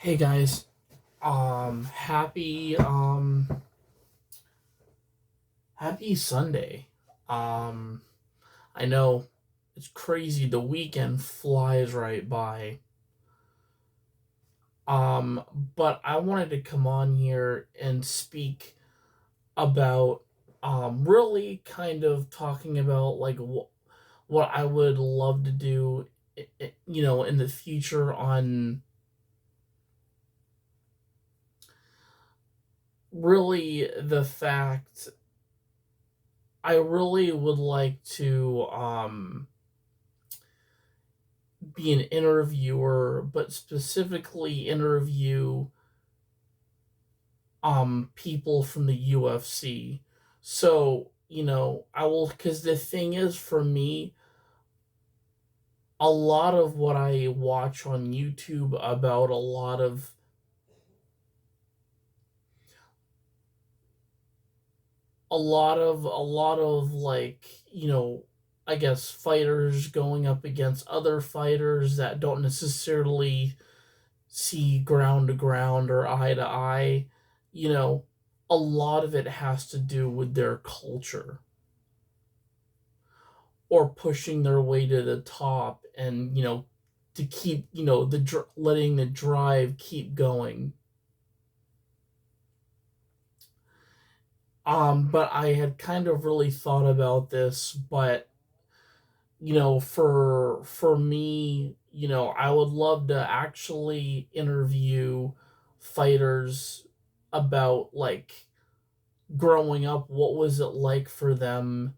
Hey guys, happy Sunday. Um, I know it's crazy. The weekend flies right by. But I wanted to come on here and speak about, really kind of talking about like what I would love to do, in the future on really the fact I really would like to be an interviewer, but specifically interview people from the UFC. So, I will, because the thing is, for me, a lot of what I watch on YouTube about a lot of like, I guess fighters going up against other fighters that don't necessarily see ground to ground or eye to eye, you know, a lot of it has to do with their culture or pushing their way to the top and, to keep, letting the drive keep going. But I had kind of really thought about this, but for me, I would love to actually interview fighters about like growing up, what was it like for them?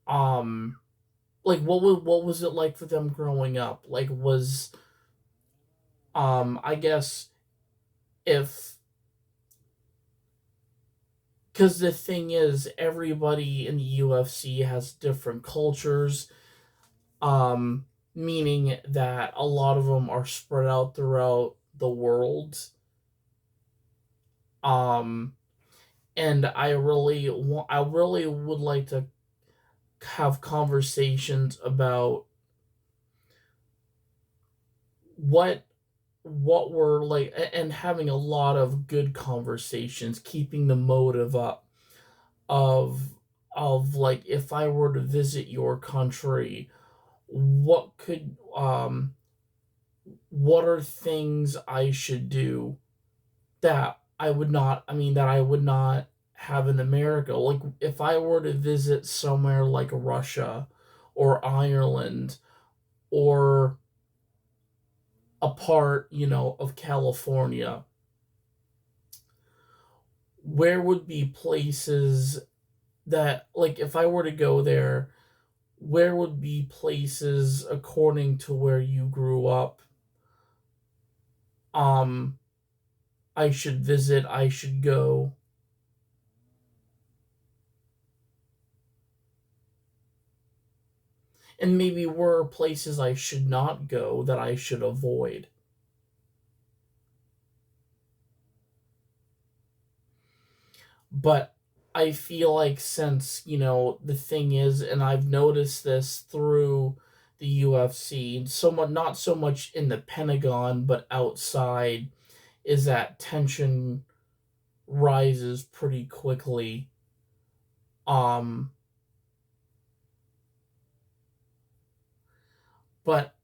Um, like what was it like for them growing up? Like was I guess if because the thing is, everybody in the UFC has different cultures. Meaning that a lot of them are spread out throughout the world. Um, and I really would like to have conversations about what we're like, and having a lot of good conversations, keeping the motive up of like, if I were to visit your country, what could what are things I should do that I would not have in America. Like if I were to visit somewhere like Russia or Ireland or a part, of California, where would be places that, like, if I were to go there, where would be places according to where you grew up, um I should visit, I should go, and maybe where are places I should not go that I should avoid. But I feel like, since, the thing is, and I've noticed this through the UFC, and somewhat not so much in the Pentagon, but outside, is that tension rises pretty quickly. Um, but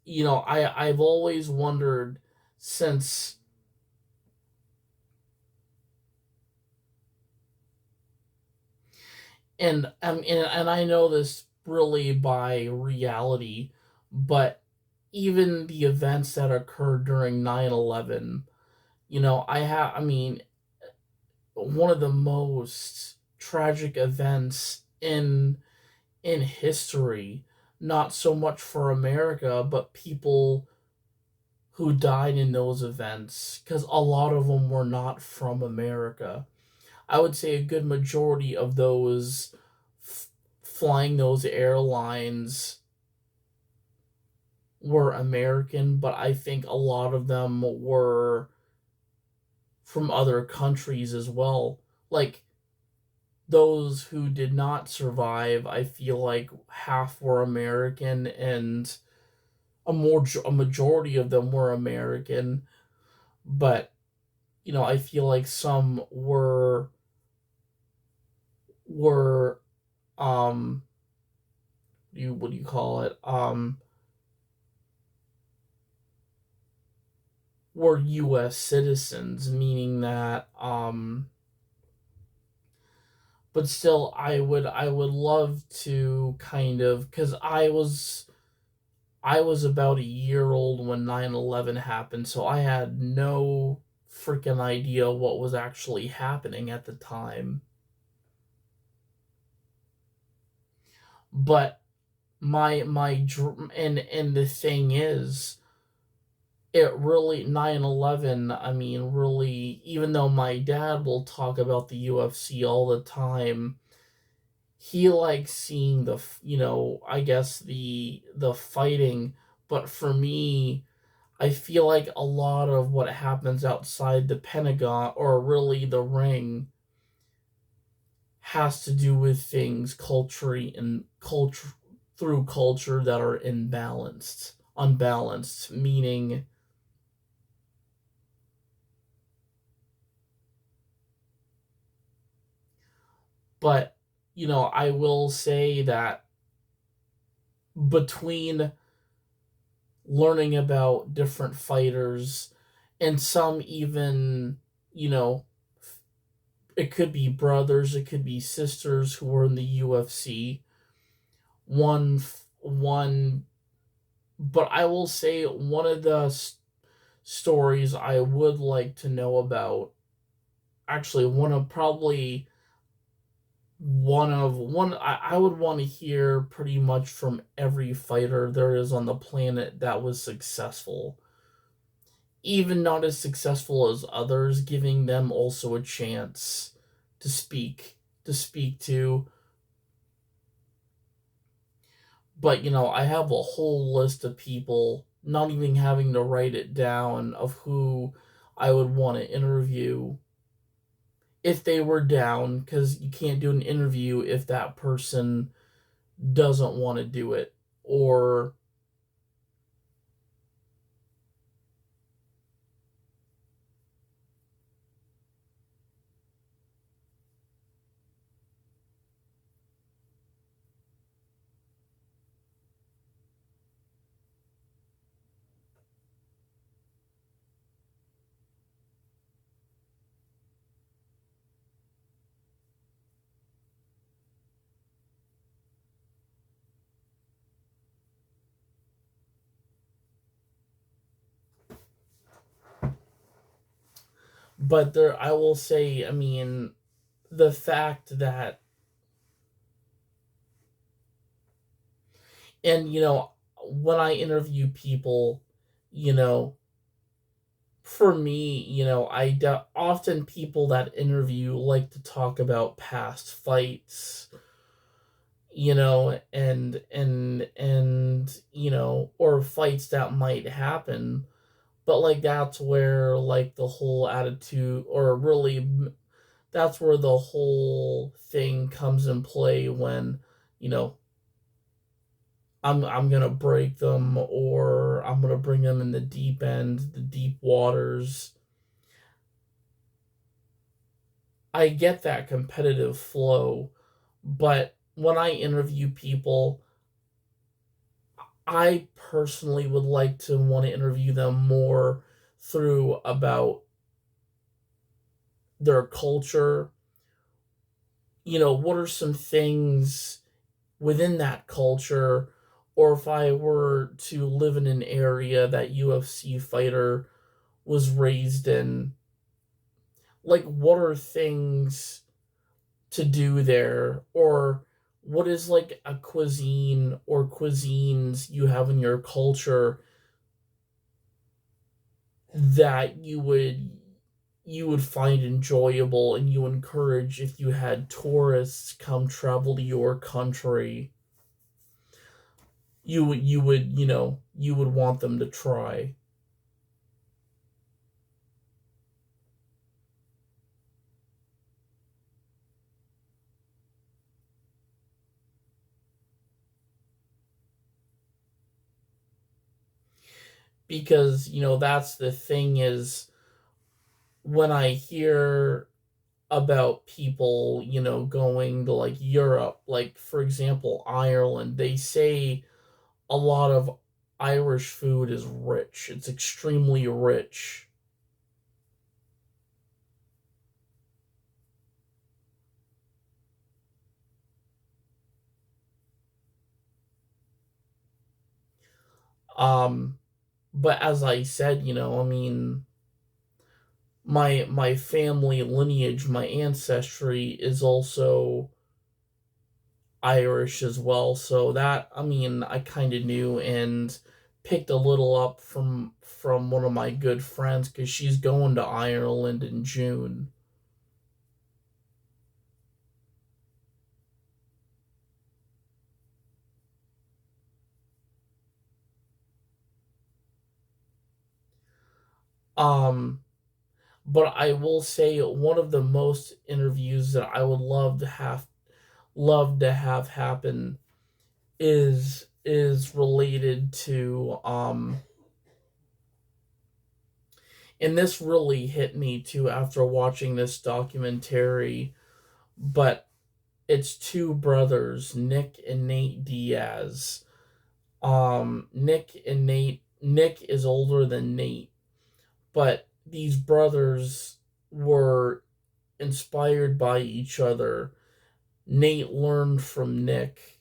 I've always wondered, since, and I know this really by reality, but even the events that occurred during 9/11, I mean, one of the most tragic events in history, not so much for America, but people who died in those events, because a lot of them were not from America. I would say a good majority of those f- flying those airlines were American, but I think a lot of them were from other countries as well. Like, those who did not survive, I feel like half were American and a majority of them were American, but I feel like some were um you what do you call it? Were US citizens, meaning that but still I would love to kind of, cuz I was about a year old when 9/11 happened, so I had no freaking idea what was actually happening at the time. But and the thing is, it really 9/11, I mean, really, even though my dad will talk about the UFC all the time, he likes seeing I guess the fighting, but for me, I feel like a lot of what happens outside the Pentagon, or really the ring, has to do with things culture through culture that are unbalanced, meaning, but I will say that between learning about different fighters, and some even, you know, it could be brothers, it could be sisters who were in the UFC. One, but I will say one of the stories I would like to know about. Actually, one I would want to hear pretty much from every fighter there is on the planet that was successful, even not as successful as others, giving them also a chance to speak to. But I have a whole list of people, not even having to write it down, of who I would want to interview if they were down, because you can't do an interview if that person doesn't want to do it. Or, but there, I will say, I mean, the fact that, and when I interview people, you know, for me, often people that interview like to talk about past fights, and or fights that might happen. But like that's where like the whole attitude, or really that's where the whole thing comes in play, when you know I'm gonna break them, or I'm gonna bring them in the deep end, the deep waters. I get that competitive flow, but when I interview people, I personally would like to want to interview them more through about their culture. What are some things within that culture, or if I were to live in an area that UFC fighter was raised in, like what are things to do there, or what is like a cuisine or cuisines you have in your culture that you would find enjoyable, and you encourage if you had tourists come travel to your country, you would want them to try. because that's the thing is when I hear about people, going to like Europe, like for example, Ireland, they say a lot of Irish food is rich. It's extremely rich. Um, but as I said, I mean, my family lineage, my ancestry is also Irish as well. So that, I mean, I kind of knew and picked a little up from one of my good friends cuz she's going to Ireland in June. Um but I will say one of the most interviews that I would love to have happen is related to and this really hit me too after watching this documentary, but it's two brothers, Nick and Nate Diaz. Nick is older than Nate, but these brothers were inspired by each other. Nate learned from Nick,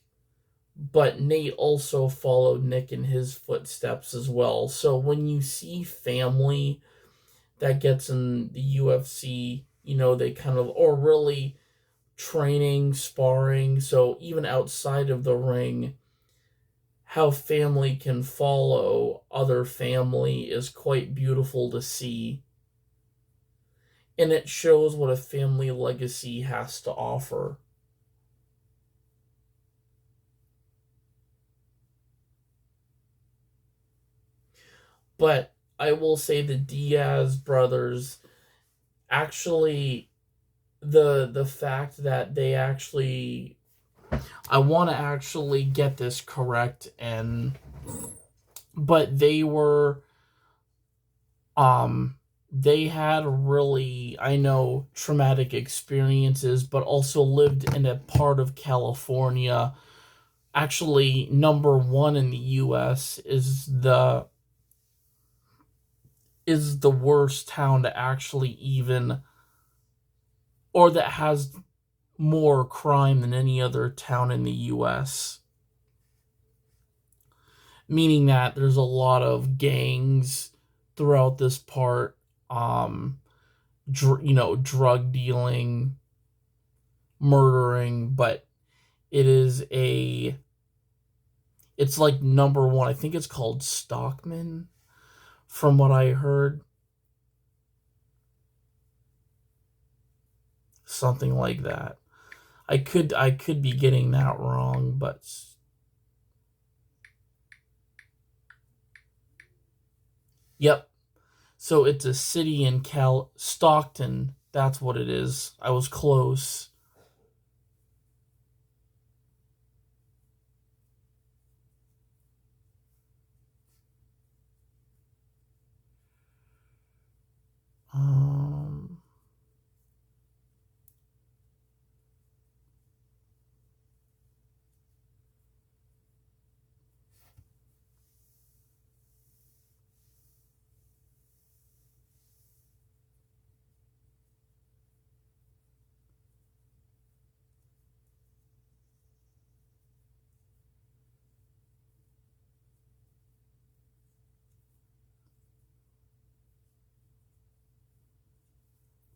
but Nate also followed Nick in his footsteps as well. So when you see family that gets in the UFC, they kind of, or really training, sparring, so even outside of the ring, how family can follow other family is quite beautiful to see. And it shows what a family legacy has to offer. But I will say the Diaz brothers actually, the fact that they actually, I want to actually get this correct, and but um they had really, I know, traumatic experiences, but also lived in a part of California. Actually, number one in the US is the worst town to actually even, or that has more crime than any other town in the US, meaning that there's a lot of gangs throughout this part, um drug dealing, murdering, but it is a it's like number one. I think it's called Stockman, from what I heard, something like that. I could be getting that wrong, but yep. So it's a city in Cal Stockton. That's what it is. I was close. Um,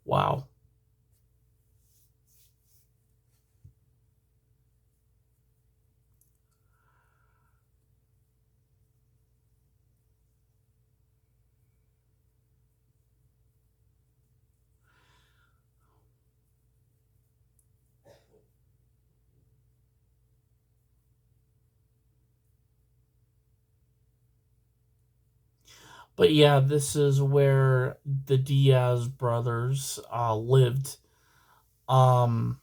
wow. But yeah, this is where the Diaz brothers lived. Um,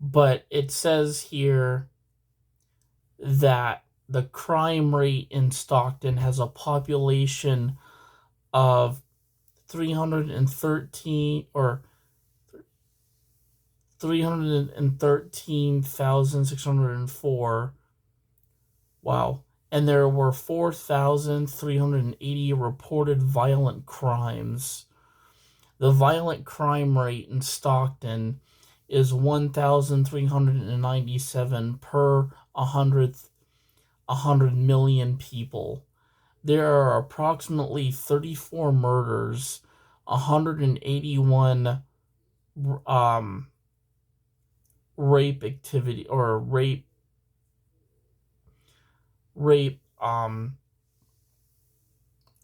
But it says here that the crime rate in Stockton has a population of 313 or 313,604. Wow. And there were 4,380 reported violent crimes. The violent crime rate in Stockton is 1,397 per 100 million people. There are approximately 34 murders, 181 um, rape activity or rape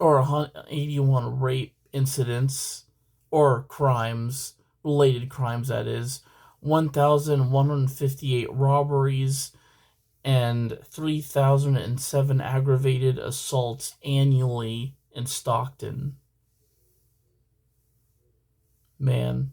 or 181 rape incidents or crimes, related crimes that is, 1,158 robberies, and 3,007 aggravated assaults annually in Stockton. Man.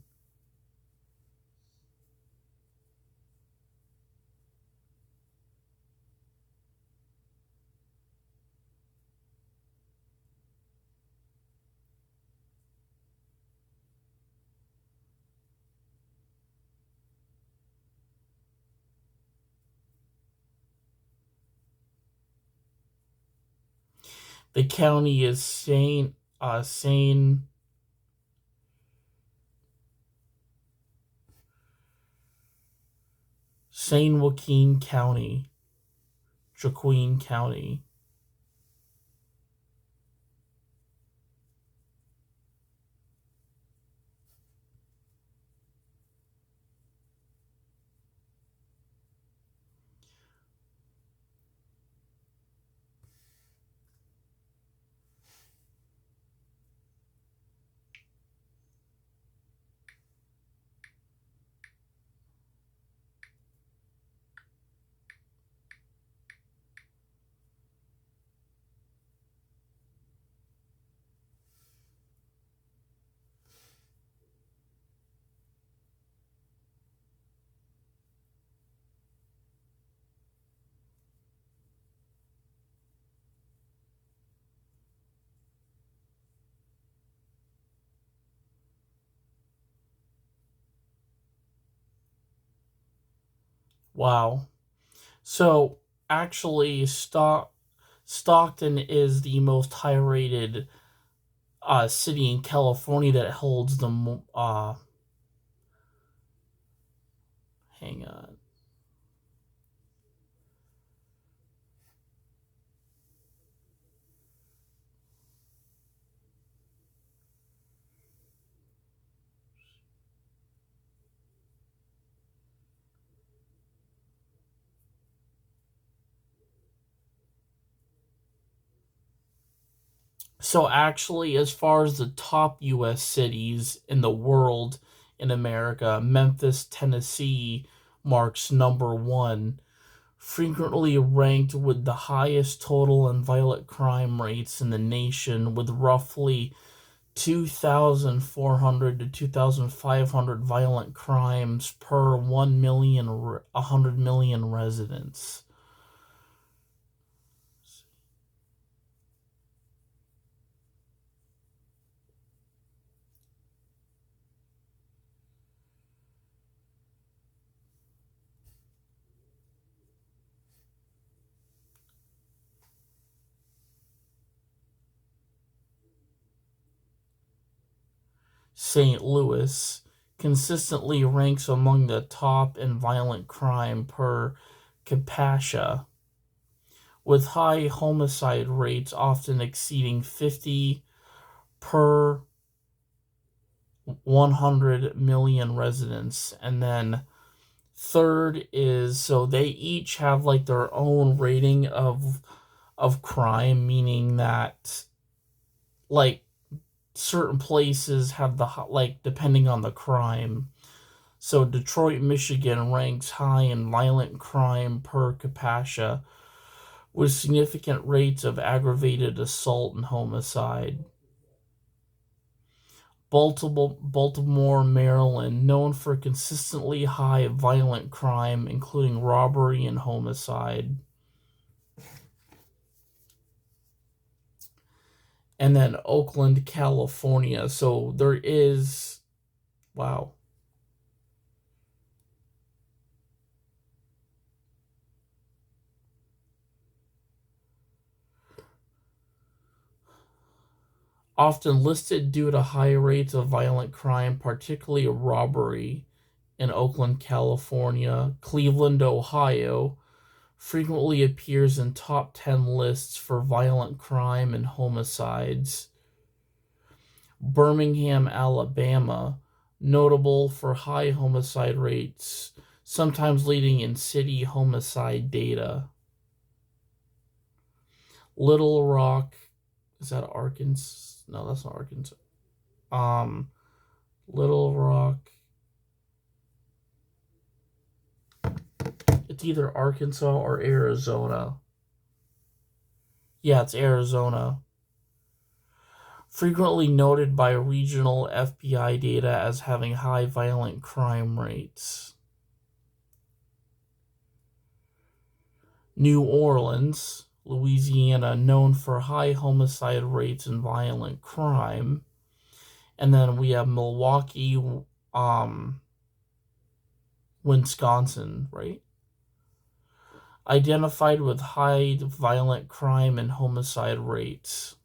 The county is San Joaquin County. Joaquin County. Wow. So actually, Stockton is the most high rated city in California that holds the hang on. So actually, as far as the top U.S. cities in the world in America, Memphis, Tennessee marks number one, frequently ranked with the highest total and violent crime rates in the nation, with roughly 2,400 to 2,500 violent crimes per 100 million residents. St. Louis consistently ranks among the top in violent crime per capita, with high homicide rates often exceeding 50 per 100 million residents. And then third is, so they each have like their own rating of crime, meaning that like certain places have the like depending on the crime. So Detroit, Michigan ranks high in violent crime per capita, with significant rates of aggravated assault and homicide. Baltimore, Maryland, known for consistently high violent crime, including robbery and homicide. And then Oakland, California. So there is, wow. Often listed due to high rates of violent crime, particularly robbery in Oakland, California. Cleveland, Ohio frequently appears in top 10 lists for violent crime and homicides. Birmingham, Alabama, notable for high homicide rates, sometimes leading in city homicide data. Little Rock, is that Arkansas? No, that's not Arkansas. Um, Little Rock. It's either Arkansas or Arizona. Yeah, it's Arizona. Frequently noted by regional FBI data as having high violent crime rates. New Orleans, Louisiana, known for high homicide rates and violent crime. And then we have Milwaukee, Wisconsin, right? Identified with high violent crime and homicide rates.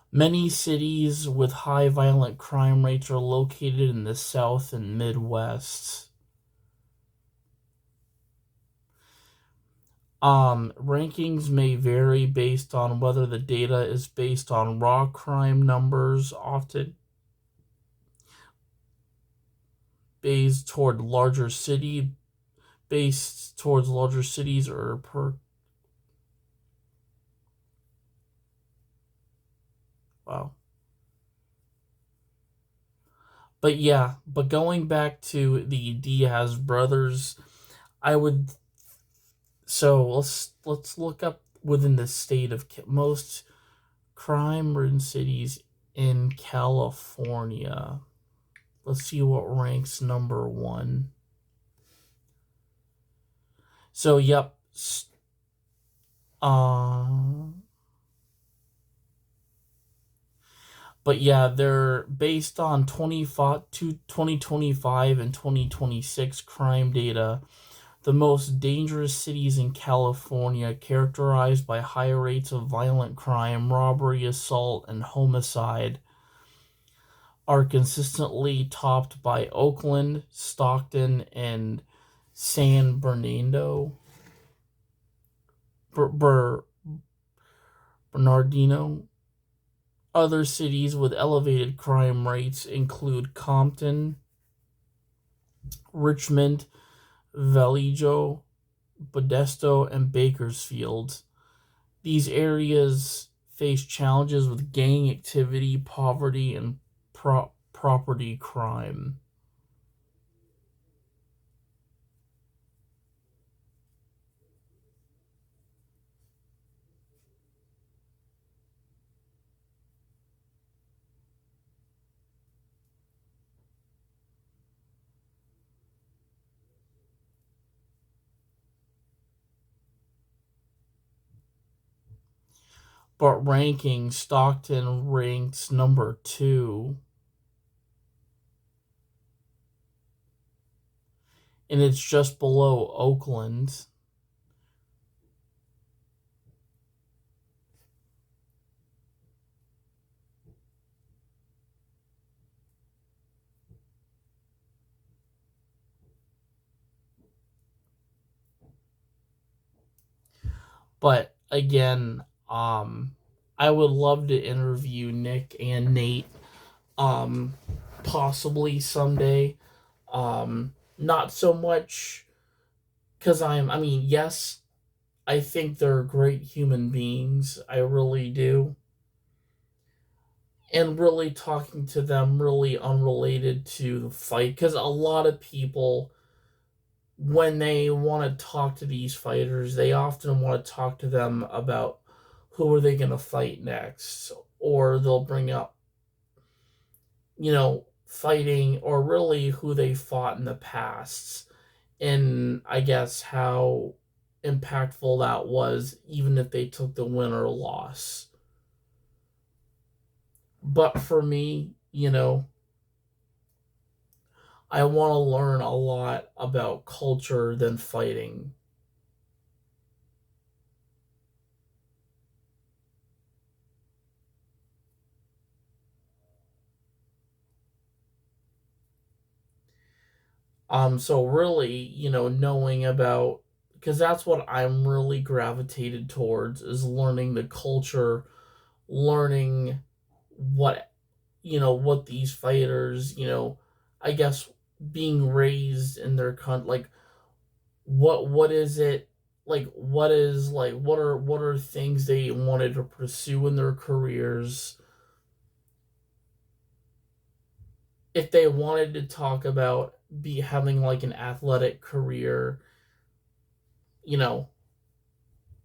Many cities with high violent crime rates are located in the South and Midwest. Rankings may vary based on whether the data is based on raw crime numbers, often based towards larger cities, or per. Wow. But yeah, but going back to the Diaz brothers, I would. So let's look up within the state of most crime-ridden cities in California. Let's see what ranks number one. So yep, but yeah, they're based on 2025 and 2026 crime data. The most dangerous cities in California, characterized by high rates of violent crime, robbery, assault, and homicide, are consistently topped by Oakland, Stockton, and San Bernardino. Bernardino. Other cities with elevated crime rates include Compton, Richmond, Vallejo, Modesto, and Bakersfield. These areas face challenges with gang activity, poverty, and property crime. But ranking, Stockton ranks number 2. And it's just below Oakland. But again, I would love to interview Nick and Nate, um, possibly someday. Not so much because I mean, yes, I think they're great human beings. I really do. And really talking to them really unrelated to the fight because a lot of people when they want to talk to these fighters, they often want to talk to them about who are they going to fight next, or they'll bring up, fighting, or really who they fought in the past, and I guess how impactful that was, even if they took the win or loss. But for me, I want to learn a lot about culture than fighting. So really, knowing about, because that's what I'm really gravitated towards, is learning the culture, learning what, what these fighters, I guess being raised in their country, like what is it, what are things they wanted to pursue in their careers, if they wanted to talk about be having like an athletic career, you know,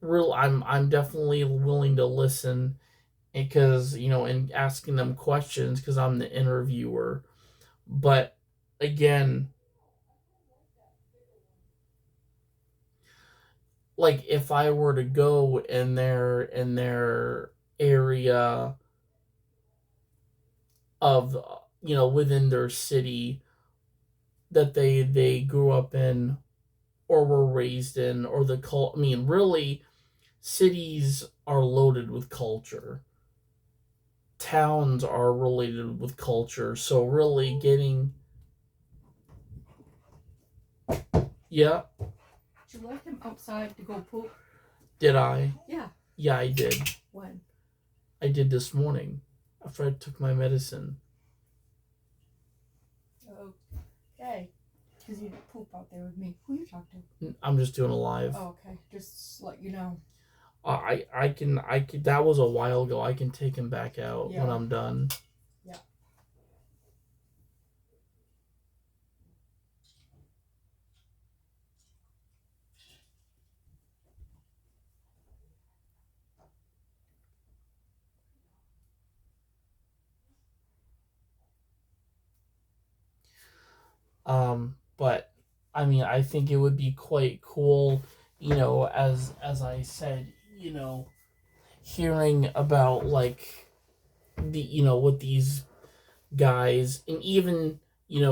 I'm definitely willing to listen, because and asking them questions because I'm the interviewer. But again, like if I were to go in their area of, within their city that they grew up in or were raised in, or the cult, I mean, really, cities are loaded with culture, towns are related with culture, so really getting, yeah. Did you let him outside to go poop? Did I? Yeah. Yeah, I did. When? I did this morning after I took my medicine. Okay. Because you didn't poop out there with me. Who you talk to? I'm just doing a live. Oh, okay. Just to let you know. I can. That was a while ago. I can take him back out when I'm done. Yeah. But I mean, I think it would be quite cool, as I said, hearing about like the, what these guys, and even,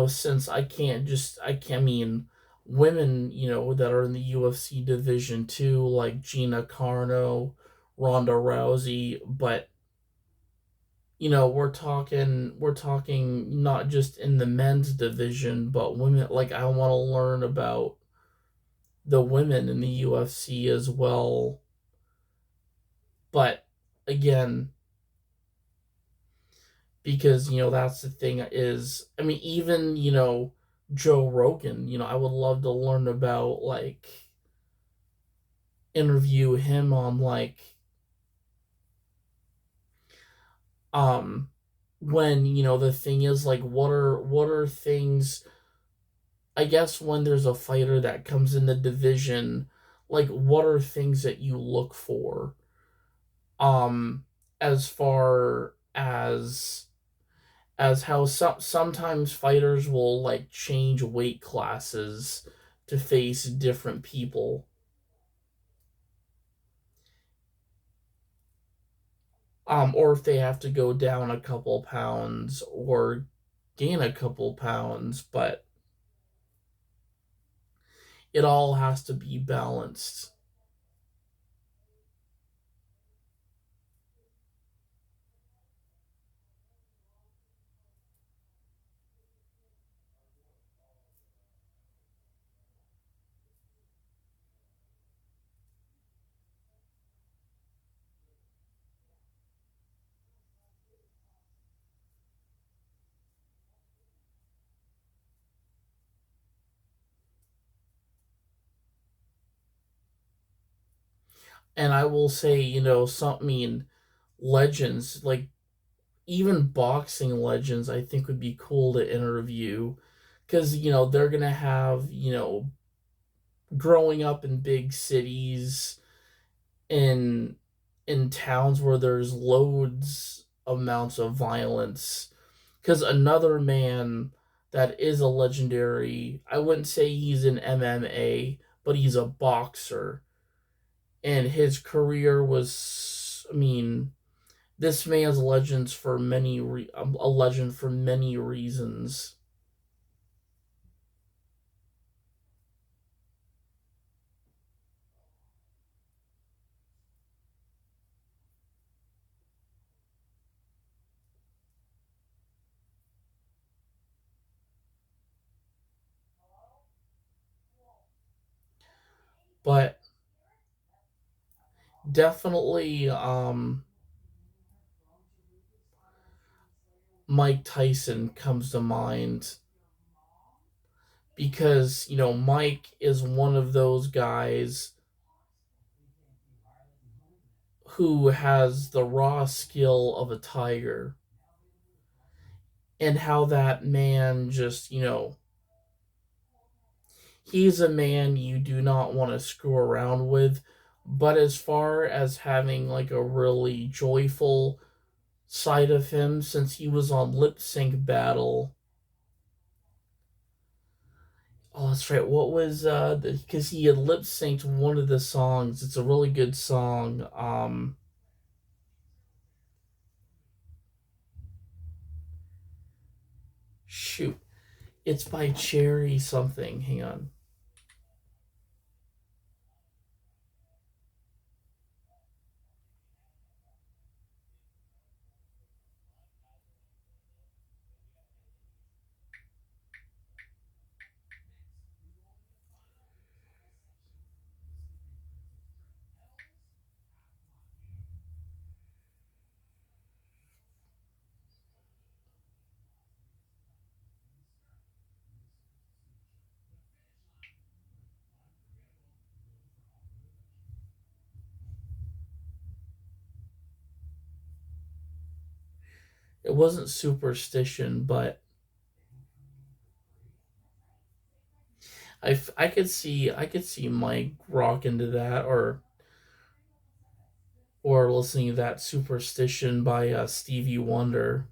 since I can't mean women, that are in the UFC division too, like Gina Carano, Ronda Rousey, but we're talking not just in the men's division, but women. Like I want to learn about the women in the UFC as well. But again, because that's the thing, is, I mean, even Joe Rogan, I would love to learn about, like, interview him on, like, um when the thing is, like, what are things, I guess, when there's a fighter that comes in the division, like what are things that you look for, as far as how sometimes fighters will like change weight classes to face different people, or if they have to go down a couple pounds or gain a couple pounds, but it all has to be balanced. And I will say, something, legends, like even boxing legends, I think would be cool to interview, because they're gonna have, growing up in big cities, in towns where there's loads amounts of violence. Because another man that is a legendary, I wouldn't say he's an MMA, but he's a boxer, and his career was, I mean, this man's a legend for many reasons. But definitely, Mike Tyson comes to mind because, Mike is one of those guys who has the raw skill of a tiger, and how that man just, he's a man you do not want to screw around with. But as far as having like a really joyful side of him, since he was on Lip Sync Battle. Oh, that's right. What was because he had lip synced one of the songs. It's a really good song. Shoot. It's by Cherry something. Hang on. It wasn't Superstition, but I could see Mike rock into that, or listening to that Superstition by Stevie Wonder.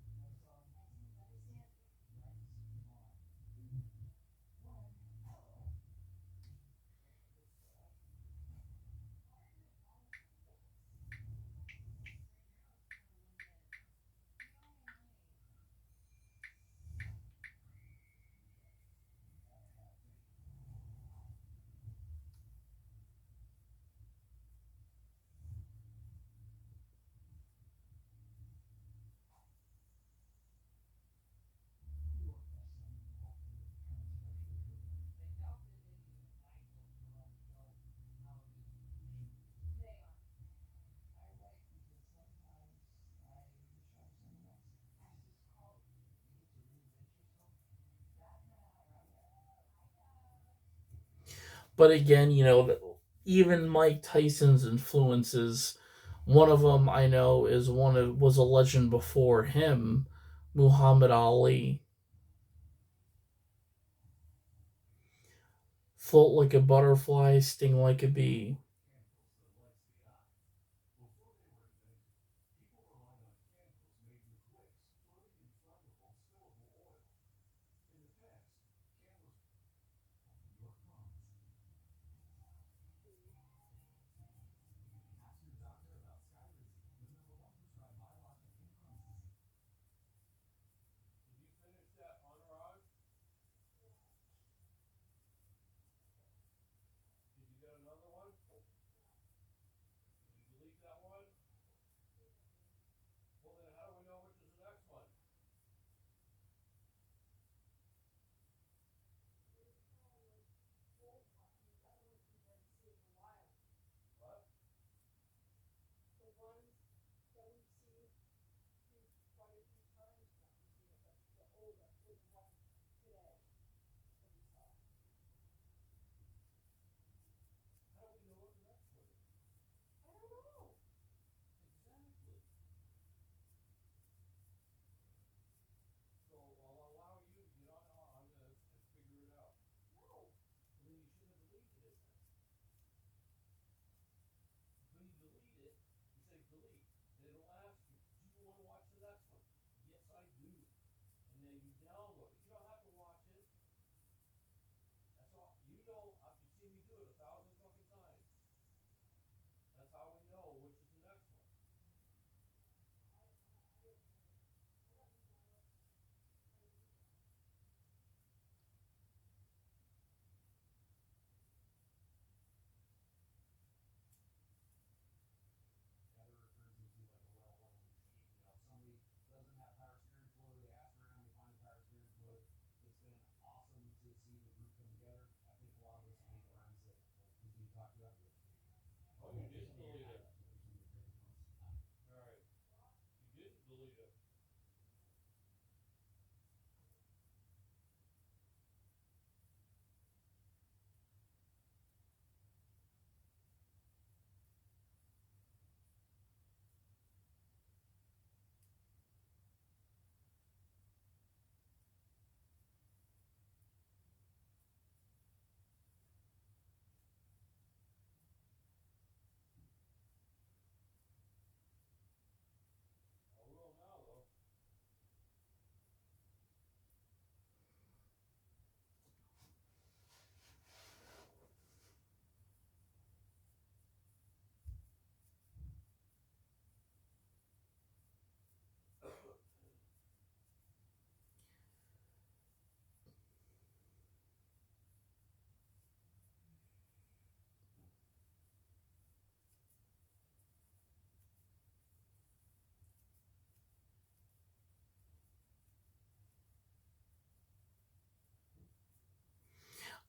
But again, even Mike Tyson's influences, one of them I know is one of was a legend before him, Muhammad Ali. Float like a butterfly, sting like a bee.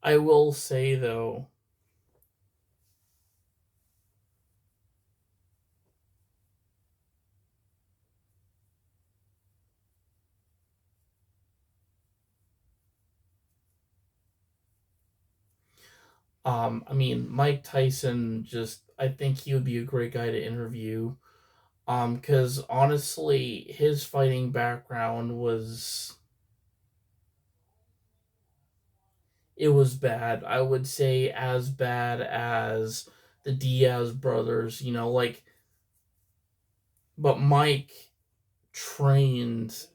I will say though, I mean, Mike Tyson, just I think he would be a great guy to interview. Because honestly, his fighting background was, it was bad. I would say as bad as the Diaz brothers. But Mike trained,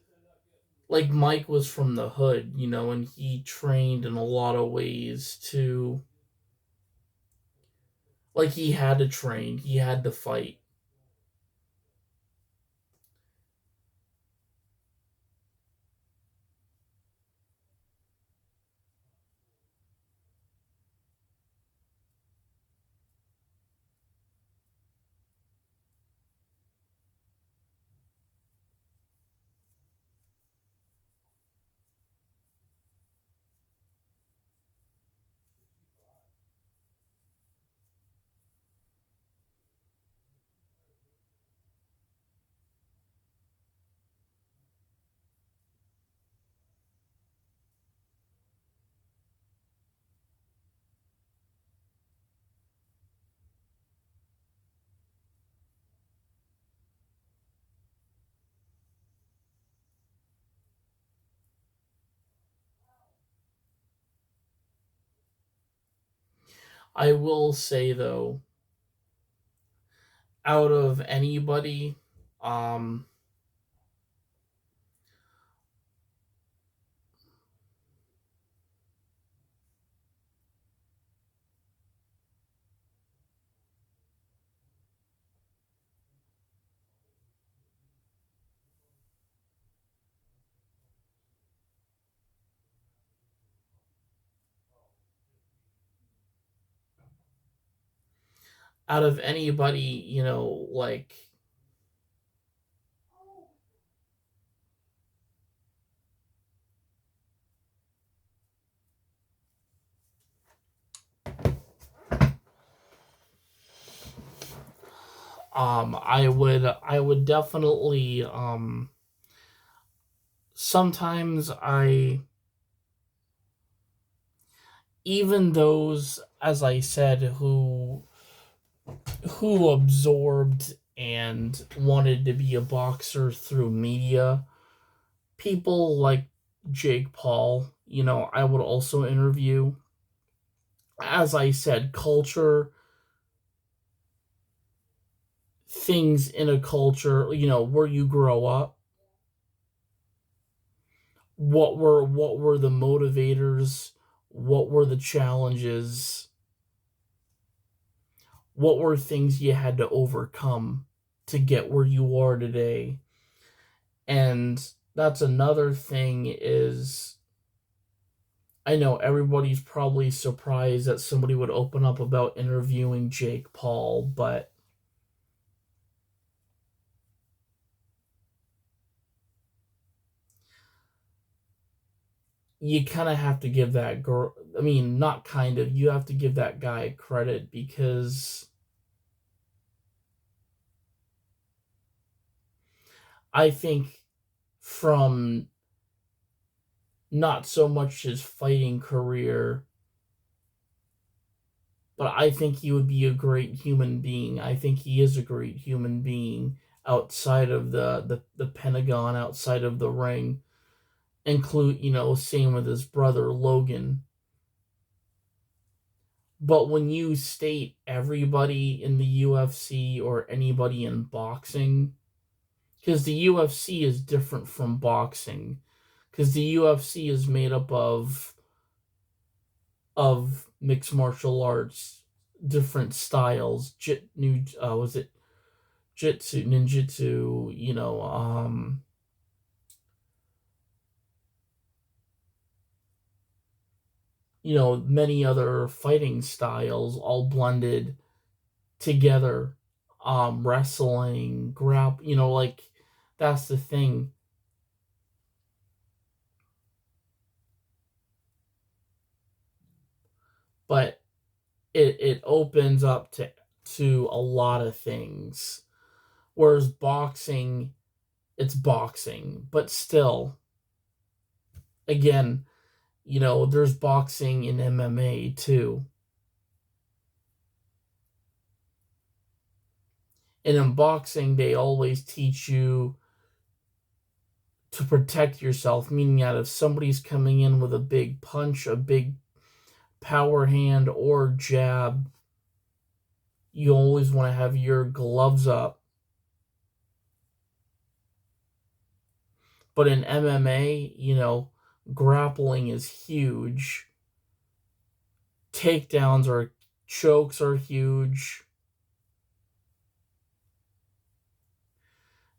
like Mike was from the hood, and he trained in a lot of ways to, like, he had to train, he had to fight. I will say though, out of anybody, um, out of anybody, I would definitely, sometimes I, even those, as I said, who absorbed and wanted to be a boxer through media, people like Jake Paul, I would also interview. As I said, culture, things in a culture, where you grow up, what were the motivators, what were the challenges, what were things you had to overcome to get where you are today. And that's another thing is, I know everybody's probably surprised that somebody would open up about interviewing Jake Paul, but you kind of have to give that girl, I mean, not kind of, you have to give that guy credit because I think from not so much his fighting career, but I think he would be a great human being. I think he is a great human being outside of the Pentagon, outside of the ring. Include, same with his brother Logan. But when you state everybody in the UFC or anybody in boxing, because the UFC is different from boxing, because the UFC is made up of mixed martial arts, different styles. Was it jitsu, ninjutsu? Many other fighting styles all blended together. Wrestling, like that's the thing. but it opens up to a lot of things. Whereas boxing, it's boxing, but still, again, there's boxing in MMA too. And in boxing, they always teach you to protect yourself, meaning that if somebody's coming in with a big punch, a big power hand, or jab, you always want to have your gloves up. But in MMA, grappling is huge. Chokes are huge.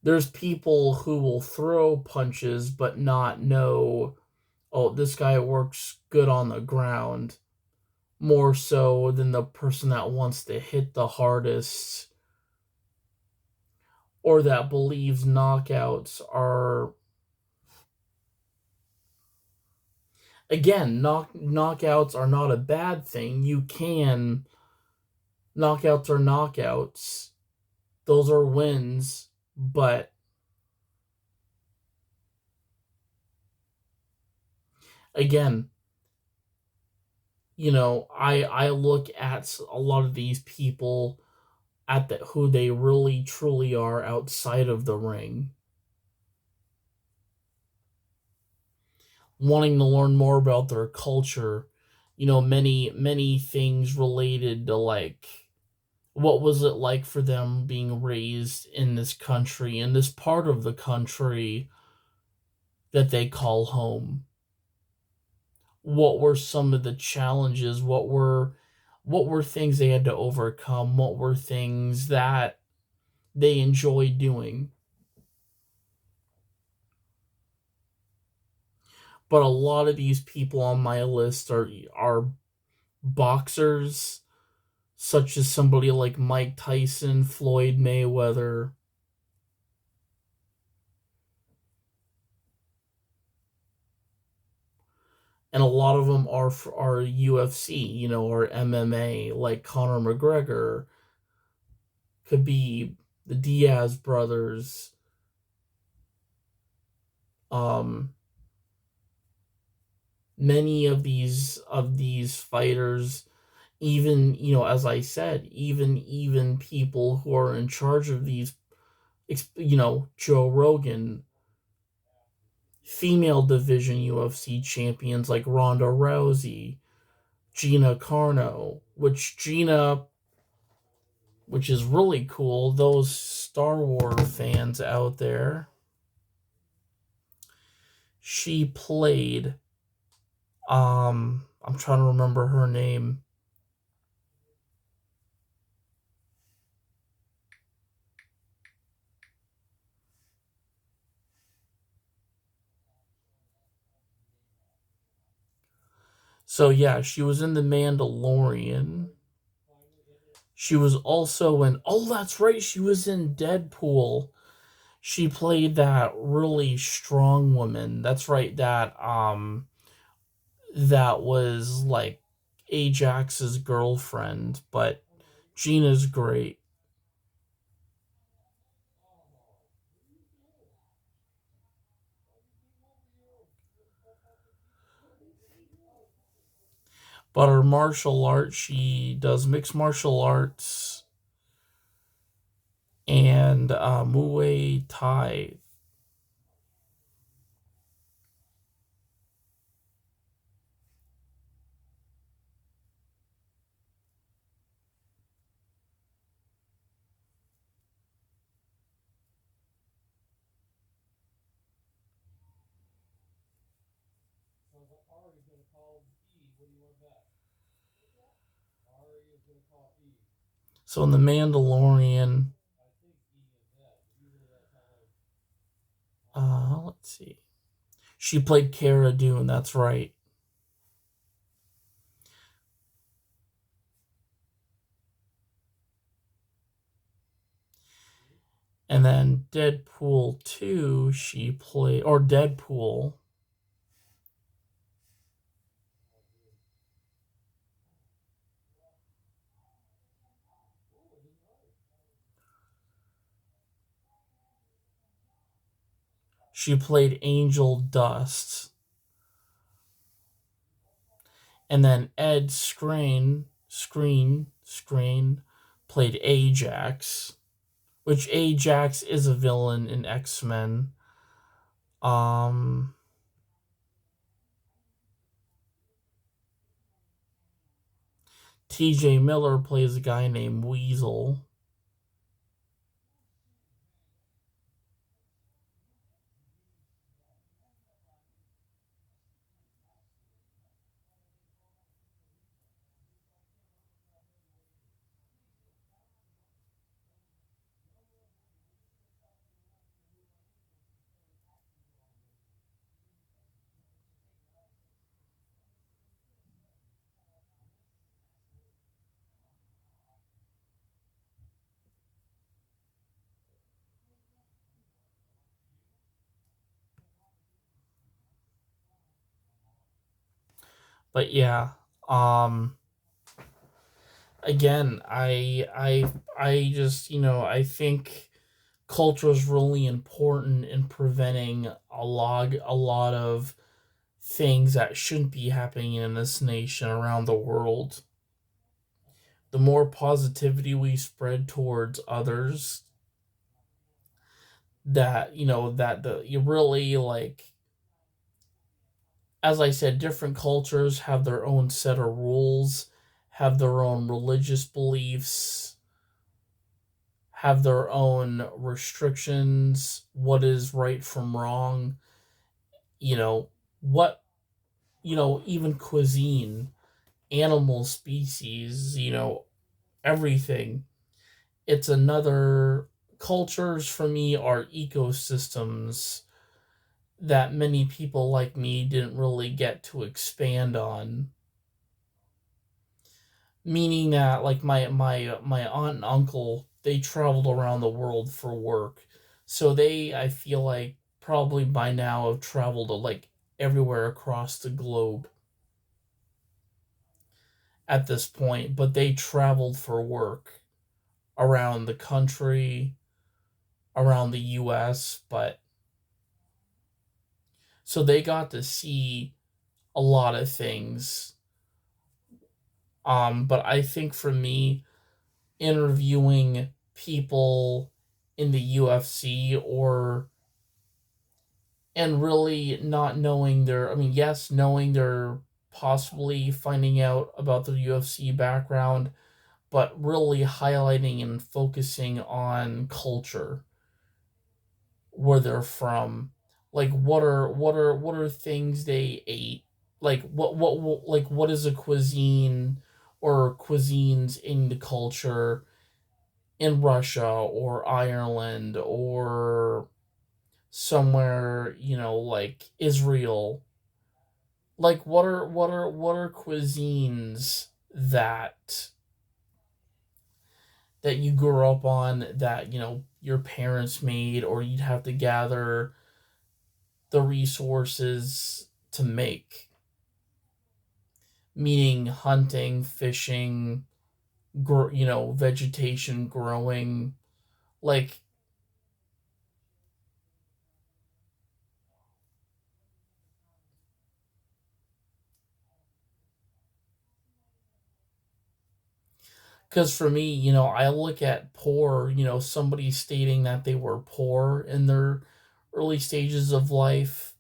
There's people who will throw punches but not know, oh, this guy works good on the ground, more so than the person that wants to hit the hardest or that believes knockouts are, again, knockouts are not a bad thing. Knockouts are knockouts. Those are wins, but again, I look at a lot of these people at who they really truly are outside of the ring, wanting to learn more about their culture, many things related to, like, what was it like for them being raised in this country, in this part of the country that they call home. What were some of the challenges? What were things they had to overcome? What were things that they enjoy doing? But a lot of these people on my list are boxers, such as somebody like Mike Tyson, Floyd Mayweather. And a lot of them are UFC, or MMA, like Conor McGregor, Khabib, the Diaz brothers. Um, Many of these fighters, even, as I said, even people who are in charge of these, Joe Rogan, female division UFC champions like Ronda Rousey, Gina Carano, which is really cool. Those Star Wars fans out there, she played, I'm trying to remember her name. So yeah, she was in The Mandalorian. She was also in, oh, that's right, she was in Deadpool. She played that really strong woman. That's right, that was like Ajax's girlfriend, but Gina's great. But her martial arts, she does mixed martial arts and Muay Thai. So in The Mandalorian, let's see. She played Cara Dune, that's right. And then Deadpool 2, she played, or Deadpool. She played Angel Dust. And then Ed Skrein played Ajax, which Ajax is a villain in X-Men. Um, TJ Miller plays a guy named Weasel. But yeah, um again, I just, I think culture is really important in preventing a lot of things that shouldn't be happening in this nation around the world. The more positivity we spread towards others, that that the you really like, as I said, different cultures have their own set of rules, have their own religious beliefs, have their own restrictions, what is right from wrong, you know, what, even cuisine, animal species, everything. It's another cultures for me are ecosystems that many people like me didn't really get to expand on. Meaning that, like, my aunt and uncle, they traveled around the world for work, so they, I feel like, probably by now have traveled to, like, everywhere across the globe at this point. But they traveled for work around the country, around the US, but so they got to see a lot of things. But I think for me, interviewing people in the UFC, or and really not knowing their, I mean, yes, knowing their, possibly finding out about their UFC background, but really highlighting and focusing on culture, where they're from, like what are things they ate, like what is a cuisine or cuisines in the culture in Russia or Ireland or somewhere, like Israel. Like what are cuisines that you grew up on, that your parents made, or you'd have to gather the resources to make, meaning hunting, fishing, vegetation growing, like, because for me, I look at poor, somebody stating that they were poor in their early stages of life.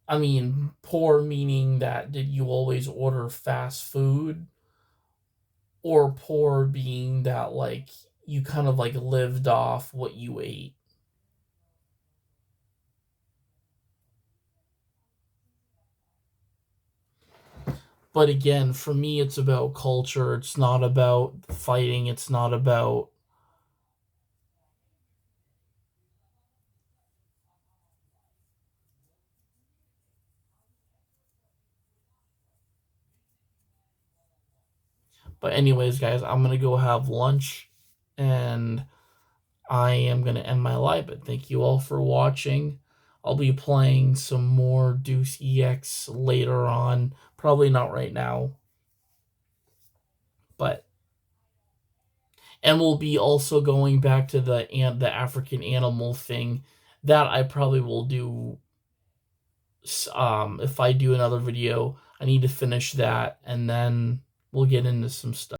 I mean, poor meaning that, did you always order fast food, or poor being that, like, you kind of like lived off what you ate. But again, for me, it's about culture. It's not about fighting. It's not about. But anyways, guys, I'm gonna go have lunch, and I am gonna end my live. But thank you all for watching. I'll be playing some more Deuce EX later on. Probably not right now, but And we'll be also going back to the African animal thing. That I probably will do. If I do another video, I need to finish that, and then we'll get into some stuff.